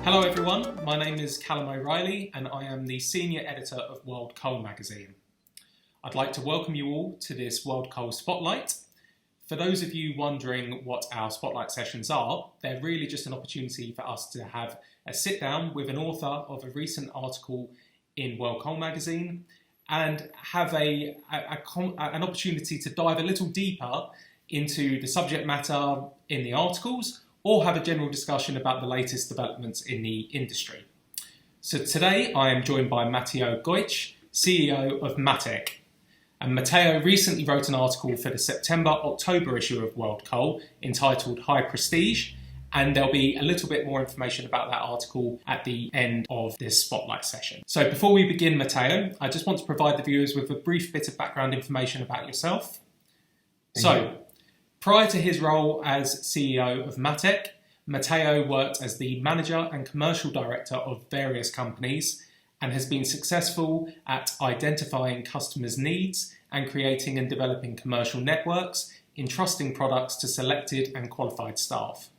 Hello everyone, my name is Callum O'Reilly and I am the Senior Editor of World Coal magazine. I'd like to welcome you all to this World Coal Spotlight. For those of you wondering what our Spotlight sessions are, they're really just an opportunity for us to have a sit down with an author of a recent article in World Coal magazine and have an opportunity to dive a little deeper into the subject matter in the articles or have a general discussion about the latest developments in the industry. So today I am joined by Matteo Goich, CEO of Matec. And Matteo recently wrote an article for the September-October issue of World Coal entitled High Prestige, and there'll be a little bit more information about that article at the end of this spotlight session. So before we begin, Matteo, I just want to provide the viewers with a brief bit of background information about yourself. Prior to his role as CEO of Matec, Matteo worked as the manager and commercial director of various companies and has been successful at identifying customers' needs and creating and developing commercial networks, entrusting products to selected and qualified staff.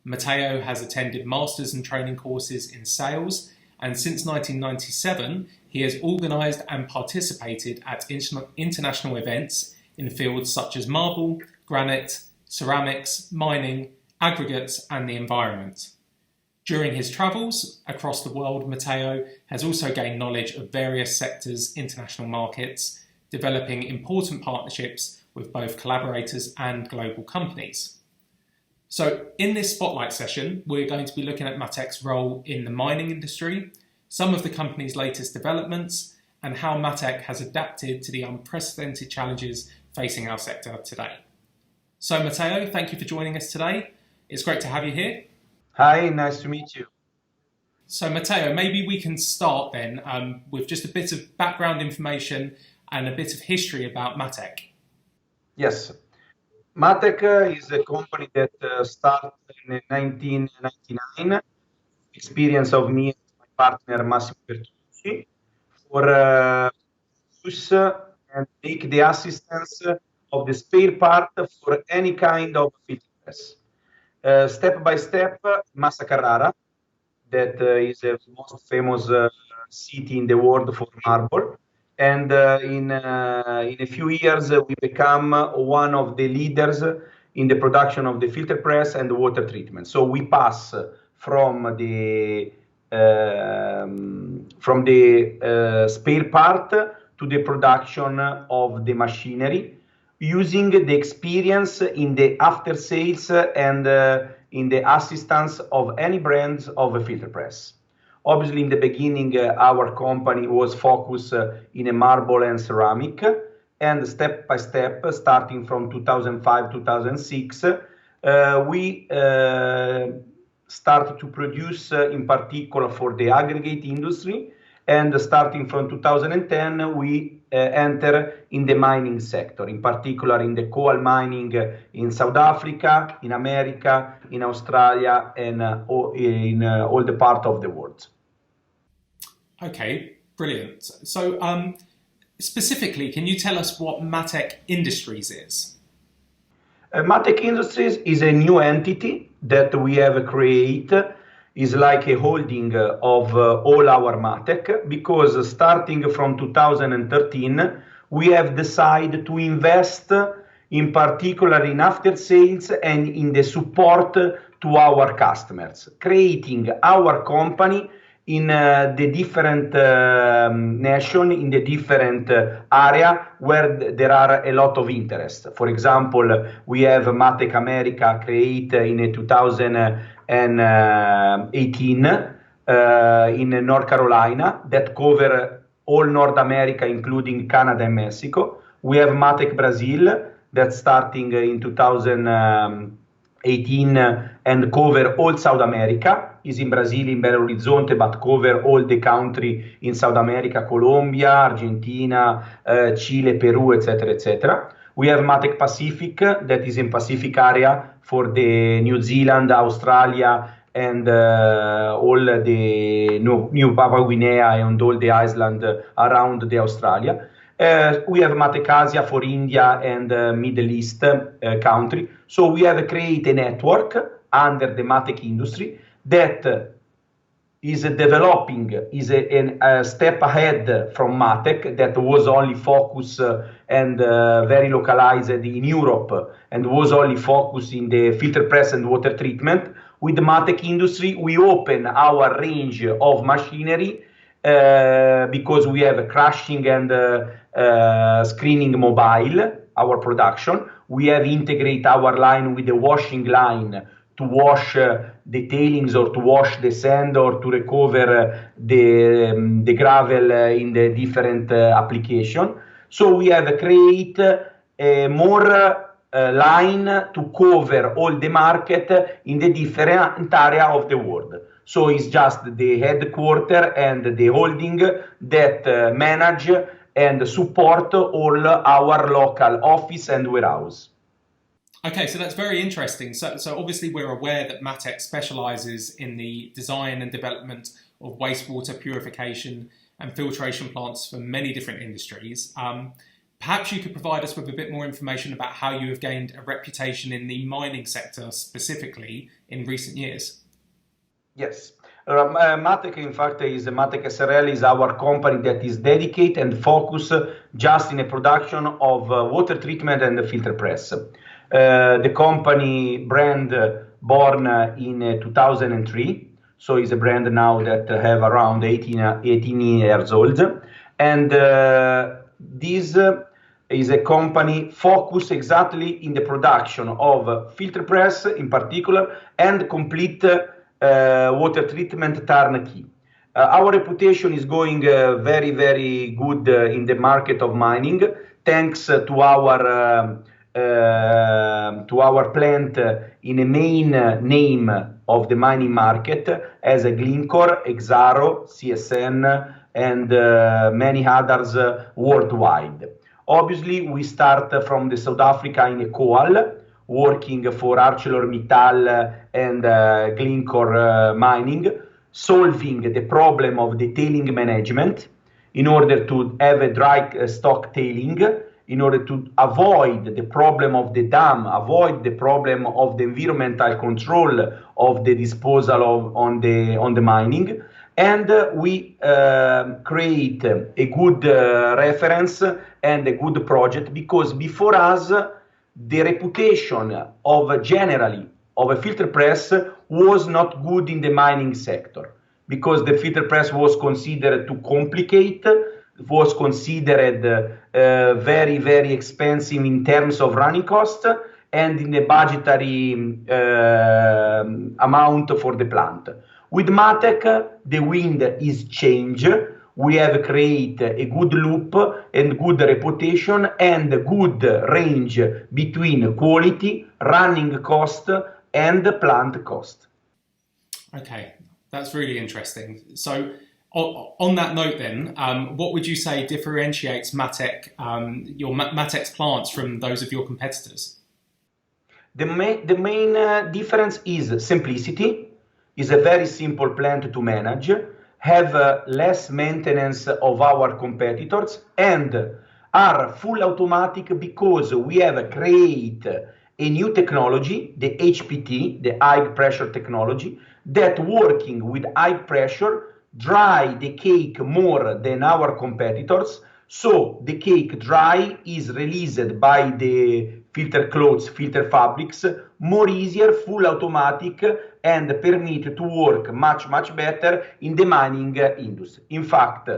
Matteo has attended masters and training courses in sales, and since 1997, he has organised and participated at international events in fields such as marble, granite, ceramics, mining, aggregates and the environment. During his travels across the world, Matteo has also gained knowledge of various sectors, international markets, developing important partnerships with both collaborators and global companies. So in this spotlight session, we're going to be looking at Matec's role in the mining industry, some of the company's latest developments, and how Matec has adapted to the unprecedented challenges facing our sector today. So Matteo, thank you for joining us today. It's great to have you here. Hi, nice to meet you. So Matteo, maybe we can start then with just a bit of background information and a bit of history about Matec. Yes, Matec is a company that started in 1999. Experience of me and my partner Massimo Bertucci for use and take the assistance of the spare part for any kind of filter press. Step by step, Massa Carrara, that is the most famous city in the world for marble. And in a few years, we become one of the leaders in the production of the filter press and the water treatment. So we pass from the spare part to the production of the machinery, using the experience in the after sales and in the assistance of any brands of a filter press. Obviously, in the beginning, our company was focused in a marble and ceramic, and step by step, starting from 2005-2006, we started to produce, in particular for the aggregate industry, and starting from 2010, we enter in the mining sector, in particular in the coal mining in South Africa, in America, in Australia, and in all the part of the world. Okay, brilliant. So specifically, can you tell us what Matec Industries is? Matec Industries is a new entity that we have created. Is like a holding of all our Matec, because starting from 2013, we have decided to invest in particular in after sales and in the support to our customers, creating our company in the different nation, in the different area where there are a lot of interest. For example, we have Matec America created in 2018 in North Carolina that cover all North America, including Canada and Mexico. We have Matec Brazil that starting in 2018 and cover all South America. Is in Brazil, in Belo Horizonte, but cover all the country in South America, Colombia, Argentina, Chile, Peru, etc., etc. We have Matec Pacific, that is in Pacific area for the New Zealand, Australia, and all the New Papua Guinea and all the island around the Australia. We have Matec Asia for India and Middle East country. So we have created a network under the Matec industry that is developing, is a step ahead from Matec that was only focused and very localized in Europe and was only focused in the filter press and water treatment. With the Matec industry, we open our range of machinery because we have a crushing and screening mobile, our production. We have integrate our line with the washing line to wash the tailings or to wash the sand or to recover the gravel in the different application. So we have create a more line to cover all the market in the different area of the world. So it's just the headquarter and the holding that manage and support all our local office and warehouse. Okay, so that's very interesting. So obviously we're aware that Matec specialises in the design and development of wastewater purification and filtration plants for many different industries. Perhaps you could provide us with a bit more information about how you have gained a reputation in the mining sector specifically in recent years. Yes. Matec, in fact, Matec SRL is our company that is dedicated and focused just in the production of water treatment and the filter press. The company brand born in 2003, so it's a brand now that have around 18 years old. And this is a company focused exactly in the production of filter press in particular and complete water treatment turnkey. Our reputation is going very, very good in the market of mining, thanks to our plant in a main name of the mining market as a Glencore, Exaro, CSN, and many others worldwide. Obviously, we start from the South Africa in a coal, working for ArcelorMittal and Glencore mining, solving the problem of the tailing management in order to have a dry stock tailing, in order to avoid the problem of the dam, avoid the problem of the environmental control of the disposal on the mining. And we create a good reference and a good project because before us, the reputation of generally of a filter press was not good in the mining sector because the filter press was considered too complicated, was considered very, very expensive in terms of running cost and in the budgetary amount for the plant. With Matec, the wind is changed. We have created a good loop and good reputation and a good range between quality, running cost, and plant cost. Okay, that's really interesting. So on that note then, what would you say differentiates Matec, your Matec's plants from those of your competitors? The main difference is simplicity. It's a very simple plant to manage, have less maintenance of our competitors, and are full automatic because we have created a new technology, the HPT, the high pressure technology, that working with high pressure dry the cake more than our competitors. So the cake dry is released by the filter cloths, filter fabrics, more easier, full automatic, and permit to work much, much better in the mining industry. In fact,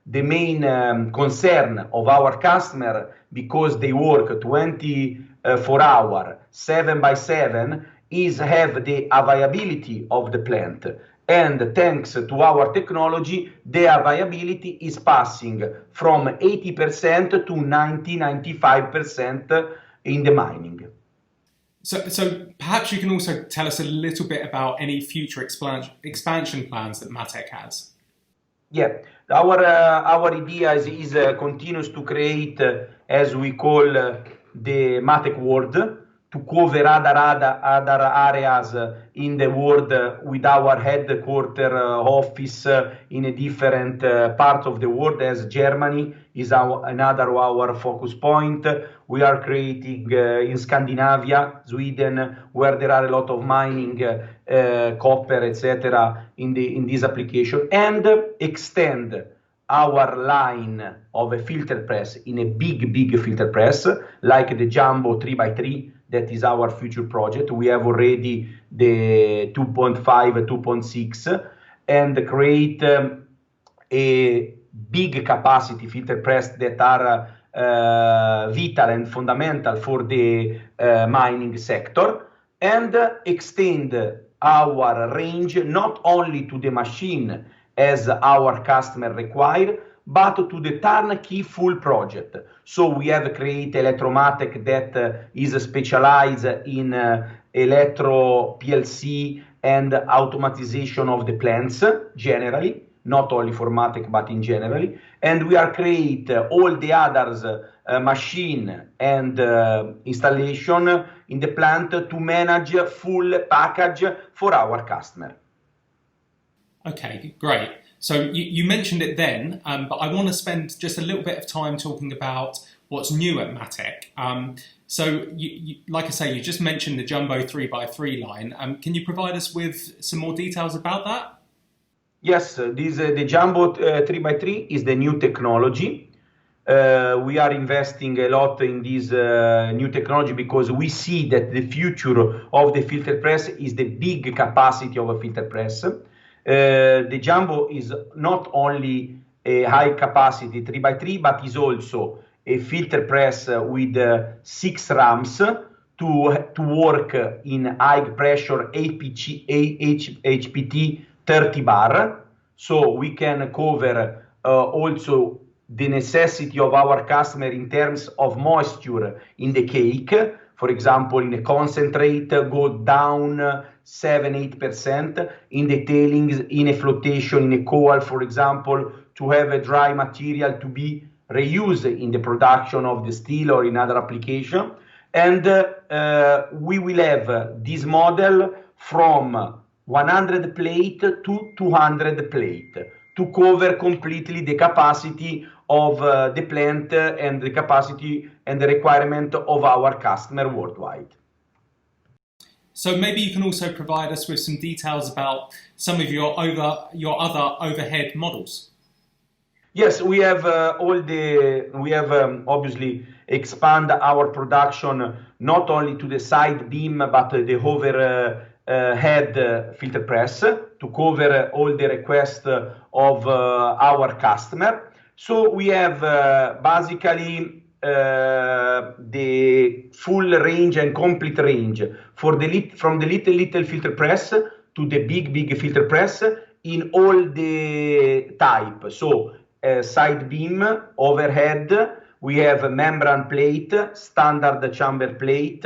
the main concern of our customer, because they work 24 hours, 7 by 7, is have the availability of the plant. And thanks to our technology, the availability is passing from 80% to 90-95% in the mining. So perhaps you can also tell us a little bit about any future expansion plans that Matec has. Yeah, our idea is continues to create, as we call the Matec world, to cover other areas in the world with our headquarter office in a different part of the world, as Germany is another of our focus point. We are creating in Scandinavia, Sweden, where there are a lot of mining, copper, etc. in this application, and extend our line of a filter press in a big filter press like the Jumbo 3x3 that is our future project. We have already the 2.5, 2.6, and create a big capacity filter press that are vital and fundamental for the mining sector, and extend our range not only to the machine as our customer require, but to the turnkey full project. So we have created Electromatec that is specialized in electro PLC and automatization of the plants generally, not only for Matec but in generally. And we are create all the others machine and installation in the plant to manage full package for our customer. Okay, great. So you mentioned it then, but I want to spend just a little bit of time talking about what's new at Matec. So, like I say, you just mentioned the Jumbo 3x3 line. Can you provide us with some more details about that? Yes, the Jumbo 3x3 is the new technology. We are investing a lot in this new technology because we see that the future of the filter press is the big capacity of a filter press. The Jumbo is not only a high capacity 3x3, but is also a filter press with 6 rams to work in high pressure HPT 30 bar. So we can cover also the necessity of our customer in terms of moisture in the cake. For example, in a concentrate, go down 7-8%, in the tailings, in a flotation, in a coal, for example, to have a dry material to be reused in the production of the steel or in other application. And we will have this model from 100 plate to 200 plate to cover completely the capacity of the plant and the capacity and the requirement of our customer worldwide. So maybe you can also provide us with some details about some of your other overhead models. Yes, we have obviously expand our production not only to the side beam but the overhead filter press to cover all the requests of our customer. So we have basically the full range and complete range for from the little filter press to the big filter press in all the type. So side beam, overhead, we have a membrane plate, standard chamber plate,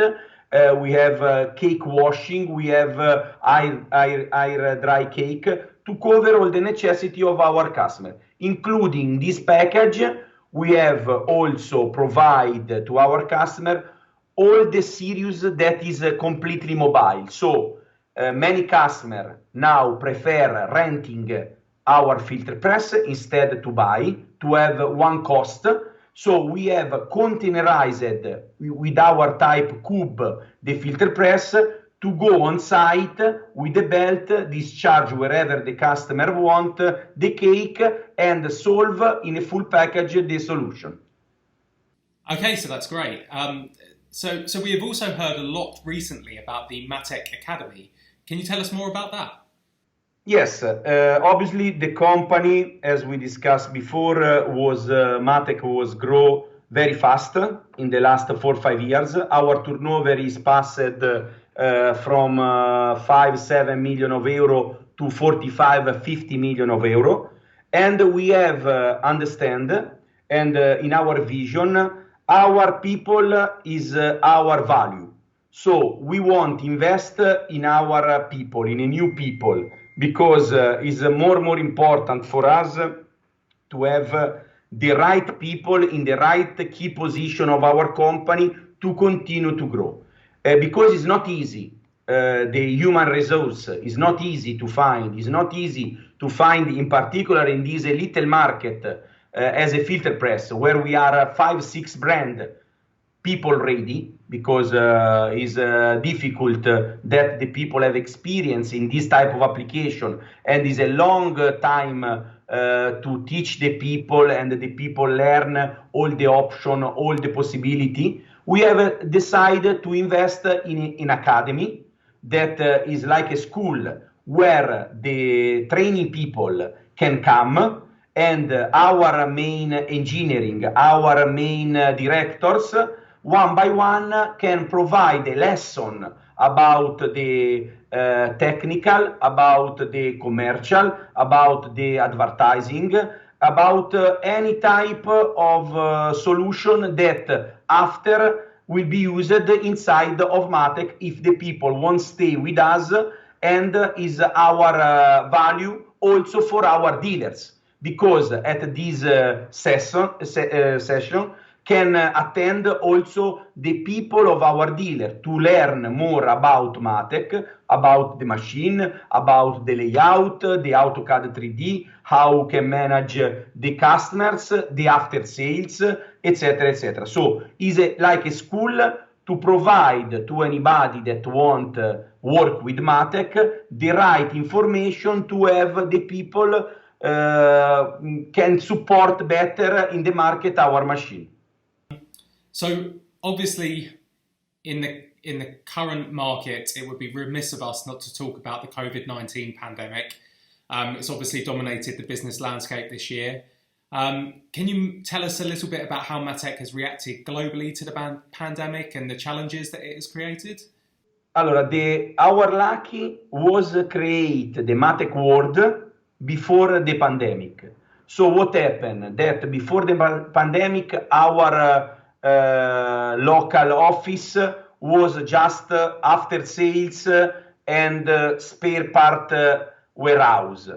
we have cake washing, we have air dry cake to cover all the necessity of our customer. Including this package, we have also provide to our customer all the series that is completely mobile. So many customers now prefer renting our filter press instead to buy, to have one cost. So we have containerized with our type cube the filter press to go on site with the belt, discharge wherever the customer want the cake and solve in a full package the solution. Okay, so that's great. So we have also heard a lot recently about the Matec Academy. Can you tell us more about that? Yes, obviously the company, as we discussed before, Matec was grow very fast in the last 4 or 5 years. Our turnover is passed from 5-7 million of euro to 45-50 million of euro. And we have understand, and in our vision, our people is our value. So we want to invest in our people, in a new people, because it's more important for us to have the right people in the right key position of our company to continue to grow. because it's not easy. The human resource is not easy to find. It's not easy to find, in particular in this little market, as a filter press, where we are 5-6 brand people ready, because it's difficult that the people have experience in this type of application, and is a long time to teach the people, and the people learn all the option, all the possibility. We have decided to invest in academy that is like a school where the training people can come, and our main engineering, our main directors, one by one can provide a lesson about the technical, about the commercial, about the advertising, about any type of solution that after will be used inside of Matec if the people won't stay with us, and is our value also for our dealers, because at this session can attend also the people of our dealer to learn more about Matec, about the machine, about the layout, the AutoCAD 3D, how can manage the customers, the after sales, etc., etc. So it's like a school to provide to anybody that want work with Matec the right information to have the people can support better in the market our machine. So obviously, in the current market, it would be remiss of us not to talk about the COVID-19 pandemic. It's obviously dominated the business landscape this year. Can you tell us a little bit about how Matec has reacted globally to the pandemic and the challenges that it has created? Allora, our lucky was create the Matec world before the pandemic. So what happened? That before the pandemic, our local office was just after sales and spare part warehouse.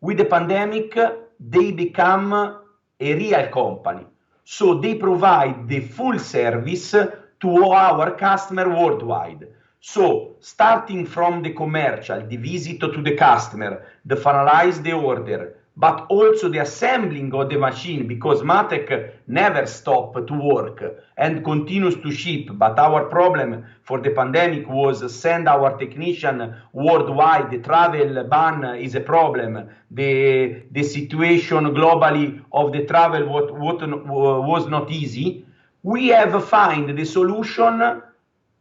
With the pandemic, they become a real company. So they provide the full service to our customer worldwide. So starting from the commercial, the visit to the customer, the finalize the order, but also the assembling of the machine, because Matec never stopped to work and continues to ship. But our problem for the pandemic was send our technician worldwide. The travel ban is a problem. The situation globally of the travel was not easy. We have found the solution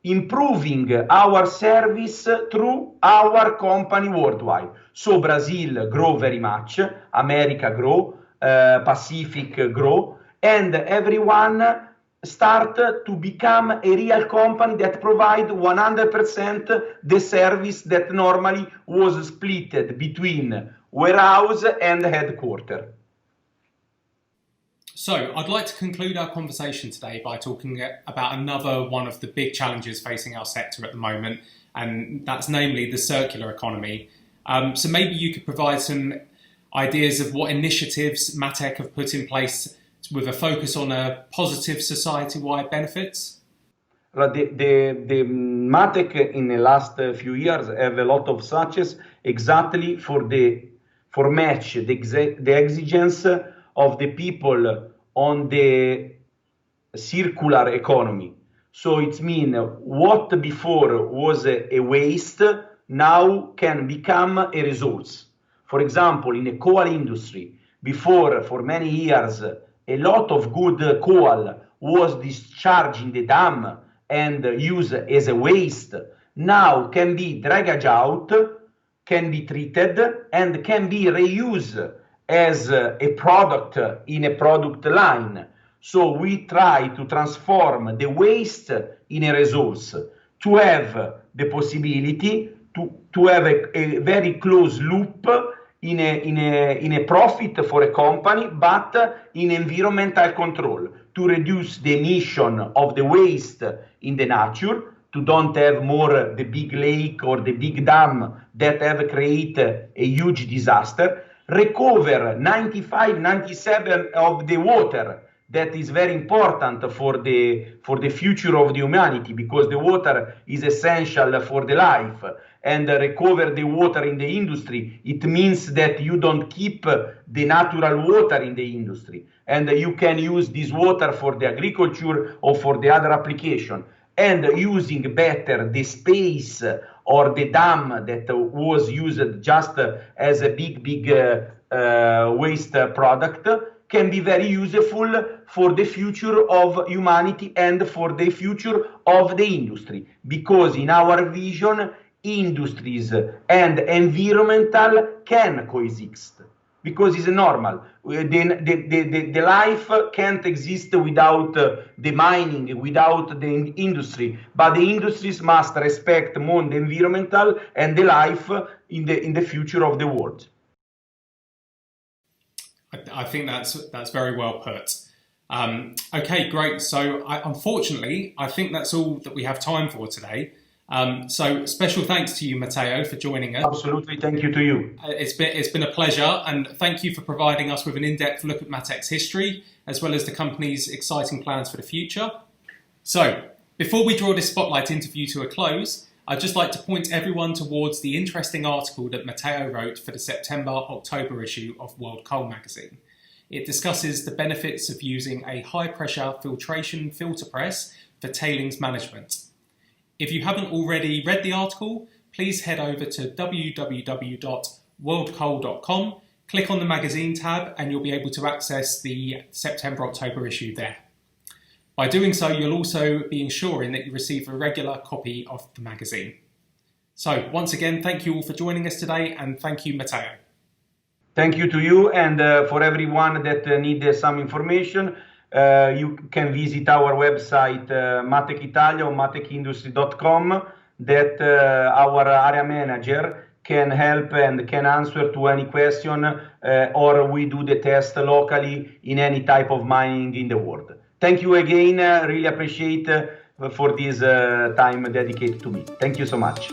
improving our service through our company worldwide. So Brazil grow very much, America grow, Pacific grow, and everyone start to become a real company that provide 100% the service that normally was split between warehouse and headquarters. So I'd like to conclude our conversation today by talking about another one of the big challenges facing our sector at the moment, and that's namely the circular economy. So maybe you could provide some ideas of what initiatives Matec have put in place with a focus on positive society-wide benefits. The Matec in the last few years have a lot of success exactly for match the exigence of the people on the circular economy. So it means what before was a waste now can become a resource. For example, in the coal industry, before for many years a lot of good coal was discharged in the dam and used as a waste, now can be dragged out, can be treated, and can be reused as a product in a product line. So we try to transform the waste in a resource to have the possibility to have a very close loop in a profit for a company, but in environmental control, to reduce the emission of the waste in the nature, to don't have more the big lake or the big dam that have created a huge disaster, recover 95, 97 of the water that is very important for the future of the humanity, because the water is essential for the life. And recover the water in the industry, it means that you don't keep the natural water in the industry, and you can use this water for the agriculture or for the other application. And using better the space or the dam that was used just as a big waste product can be very useful for the future of humanity and for the future of the industry, because in our vision, industries and environmental can coexist, because it's normal. The life can't exist without the mining, without the industry, but the industries must respect more the environmental and the life in the future of the world. I think that's very well put. Okay, great. So unfortunately, I think that's all that we have time for today. So special thanks to you, Matteo, for joining us. Absolutely, thank you to you. It's been a pleasure, and thank you for providing us with an in-depth look at Matec's history, as well as the company's exciting plans for the future. So, before we draw this spotlight interview to a close, I'd just like to point everyone towards the interesting article that Matteo wrote for the September-October issue of World Coal magazine. It discusses the benefits of using a high-pressure filtration filter press for tailings management. If you haven't already read the article, please head over to www.worldcoal.com, click on the magazine tab, and you'll be able to access the September-October issue there. By doing so, you'll also be ensuring that you receive a regular copy of the magazine. So, once again, thank you all for joining us today, and thank you, Matteo. Thank you to you, and for everyone that needs some information, you can visit our website, Matec Italia or matecindustry.com, that our area manager can help and can answer to any question, or we do the test locally in any type of mining in the world. Thank you again. Really appreciate for this time dedicated to me. Thank you so much.